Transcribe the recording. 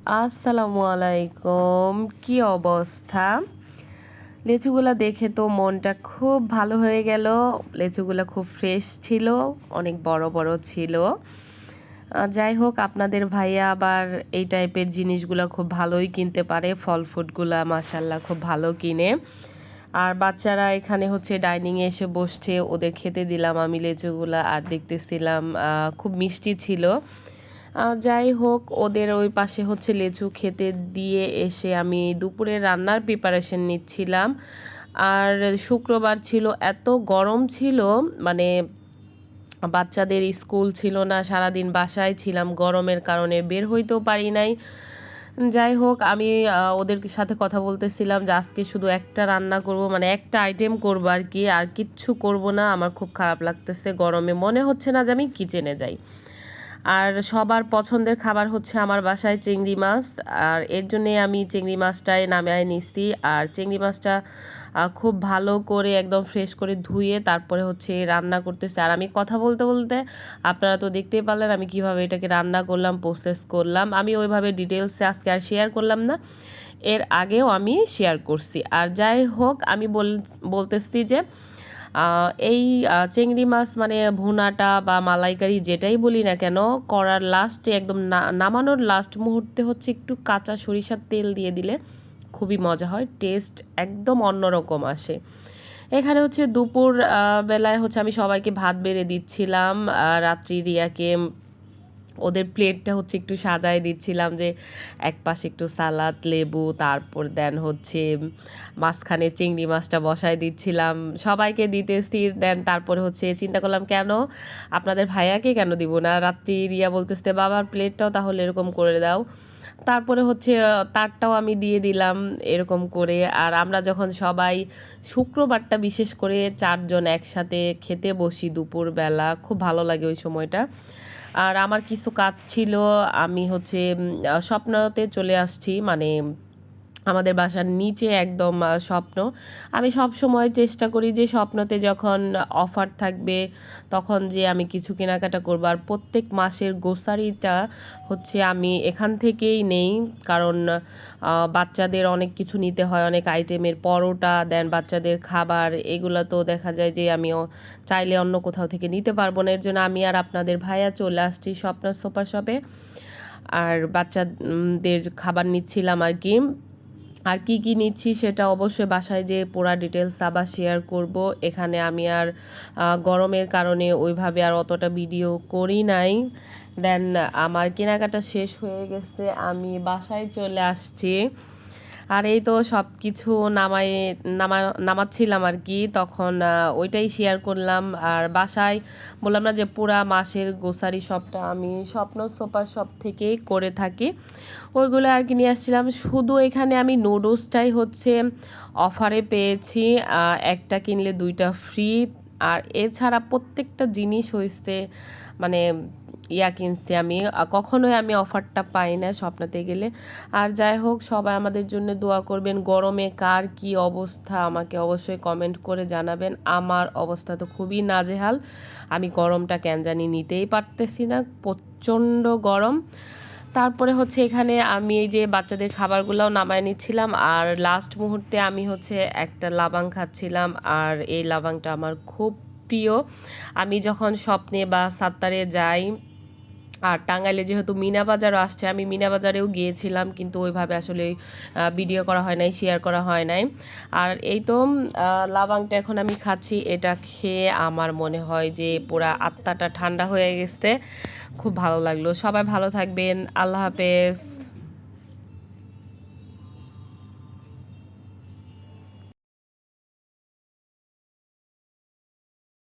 আসসালামু আলাইকুম। কি অবস্থা? লেচুগুলা দেখে তো মনটা খুব ভালো হয়ে গেল। লেচুগুলা খুব ফ্রেশ ছিল, অনেক বড় বড় ছিল। যাই হোক, আপনাদের ভাইয়া আবার এই টাইপের জিনিসগুলো খুব ভালোই কিনতে পারে। ফল ফ্রুটগুলা মাশাল্লাহ খুব ভালো কিনে। আর বাচ্চারা এখানে হচ্ছে ডাইনিংয়ে এসে বসছে, ওদের খেতে দিলাম আমি লেচুগুলা আর দেখতেছিলাম খুব মিষ্টি ছিল। যাই হোক, ওদের ওই পাশে হচ্ছে লেচু খেতে দিয়ে এসে আমি দুপুরে রান্নার প্রিপারেশন নিচ্ছিলাম। আর শুক্রবার ছিল, এত গরম ছিল, মানে বাচ্চাদের স্কুল ছিল না, সারাদিন বাসায় ছিলাম, গরমের কারণে বের হইতেও পারি নাই। যাই হোক, আমি ওদের সাথে কথা বলতেছিলাম যে আজকে শুধু একটা রান্না করব, মানে একটা আইটেম করবো আর কি, আর কিচ্ছু করব না। আমার খুব খারাপ লাগতেছে, গরমে মনে হচ্ছে না যে আমি কিচেনে যাই। আর সবার পছন্দের খাবার হচ্ছে আমার বাসায় চিংড়ি মাছ, আর এর জন্যে আমি চিংড়ি মাছটাই নামিয়ে নিচ্ছি। আর চিংড়ি মাছটা খুব ভালো করে একদম ফ্রেশ করে ধুয়ে তারপরে হচ্ছে রান্না করতেছি। আর আমি কথা বলতে বলতে আপনারা তো দেখতেই পারলেন আমি কিভাবে এটাকে রান্না করলাম, প্রসেস করলাম। আমি ওইভাবে ডিটেলসে আজকে আর শেয়ার করলাম না, এর আগেও আমি শেয়ার করছি। আর যাই হোক, আমি বলতেছি যে এই চিংড়ি মাছ মানে ভুনাটা বা মালাইকারি যেটাই বলি না কেন, করার লাস্টে একদম নামানোর লাস্ট মুহূর্তে হচ্ছে একটু কাঁচা সরিষার তেল দিয়ে দিলে খুবই মজা হয়, টেস্ট একদম অন্যরকম আসে। এখানে হচ্ছে দুপুর বেলায় হচ্ছে আমি সবাইকে ভাত বেড়ে দিচ্ছিলাম, রাত্রি রিয়াকে ওদের প্লেটটা হচ্ছে একটু সাজায় দিচ্ছিলাম, যে এক পাশে একটু সালাদ, লেবু, তারপর দেন হচ্ছে মাঝখানে চিংড়ি মাছটা বসায় দিচ্ছিলাম, সবাইকে দিতেছি। দেন তারপরে হচ্ছে চিন্তা করলাম কেন আপনাদের ভাইয়াকে কেন দিব না। রাত্রি রিয়া বলতেছে বাবার প্লেটটাও তাহলে এরকম করে দাও। তারপরে হচ্ছে তারটাও আমি দিয়ে দিলাম এরকম করে। আর আমরা যখন সবাই শুক্রবারটা বিশেষ করে চারজন একসাথে খেতে বসি দুপুরবেলা, খুব ভালো লাগে ওই সময়টা। আর আমার কিছু কাজ ছিল, আমি হচ্ছে স্বপ্নতে চলে আসছি, মানে আমাদের বাসার নিচে একদম স্বপ্ন। আমি সব সময় চেষ্টা করি যে স্বপ্নতে যখন অফার থাকবে তখন যে আমি কিছু কেনাকাটা করবো। আর প্রত্যেক মাসের গ্রোসারিটা হচ্ছে আমি এখান থেকেই নেই, কারণ বাচ্চাদের অনেক কিছু নিতে হয়, অনেক আইটেমের পরোটা, দেন বাচ্চাদের খাবার, এগুলো তো দেখা যায় যে আমিও চাইলে অন্য কোথাও থেকে নিতে পারবো না। এর জন্য আমি আর আপনাদের ভাইয়া চলে আসছি স্বপ্ন সুপার শপে, আর বাচ্চাদের খাবার নিচ্ছিলাম আর কি। আর কি কি নিচ্ছি সেটা অবশ্যই বাসায় যে পুরা ডিটেলস আবার শেয়ার করব। এখানে আমি আর গরমের কারণে ওইভাবে আর অতটা ভিডিও করি নাই। দেন আমার কেনাকাটা শেষ হয়ে গেছে, আমি বাসায় চলে আসছি। আর এই তো সব কিছু নামাচ্ছিলাম আর কি, তখন ওইটাই শেয়ার করলাম। আর বাসায় বললাম না যে পুরা মাসের গ্রোসারি সবটা আমি স্বপ্ন সুপার শপ থেকেই করে থাকি, ওইগুলো আর কি নিয়ে আসছিলাম। শুধু এখানে আমি নুডলসটাই হচ্ছে অফারে পেয়েছি, একটা কিনলে দুইটা ফ্রি। আর এছাড়া প্রত্যেকটা জিনিস হয়েছে মানে কিনছি আমি, কখনোই আমি অফারটা পাই না স্বপ্নাতে গেলে। আর যাই হোক, সবাই আমাদের জন্য দোয়া করবেন। গরমে কার কি অবস্থা আমাকে অবশ্যই কমেন্ট করে জানাবেন। আমার অবস্থা তো খুবই নাজেহাল, আমি গরমটা কেন জানি নিতেই পারতেছি না, প্রচণ্ড গরম। তারপরে হচ্ছে এখানে আমি এই যে বাচ্চাদের খাবারগুলোও নামায় নিচ্ছিলাম, আর লাস্ট মুহূর্তে আমি হচ্ছে একটা লাবাং খাচ্ছিলাম। আর এই লাবাংটা আমার খুব প্রিয়। আমি যখন স্বপ্নে বা সাত্তারে যাই, আর টাঙ্গাইলে যেহেতু মিনা বাজারও আসছে, আমি মিনা বাজারেও গিয়েছিলাম, কিন্তু ওইভাবে আসলে ভিডিও করা হয় নাই, শেয়ার করা হয় নাই। আর এই তো লাবাংটা এখন আমি খাচ্ছি, এটা খেয়ে আমার মনে হয় যে পুরা আত্মাটা ঠান্ডা হয়ে গেছে, খুব ভালো লাগলো। সবাই ভালো থাকবেন, আল্লাহ হাফেজ।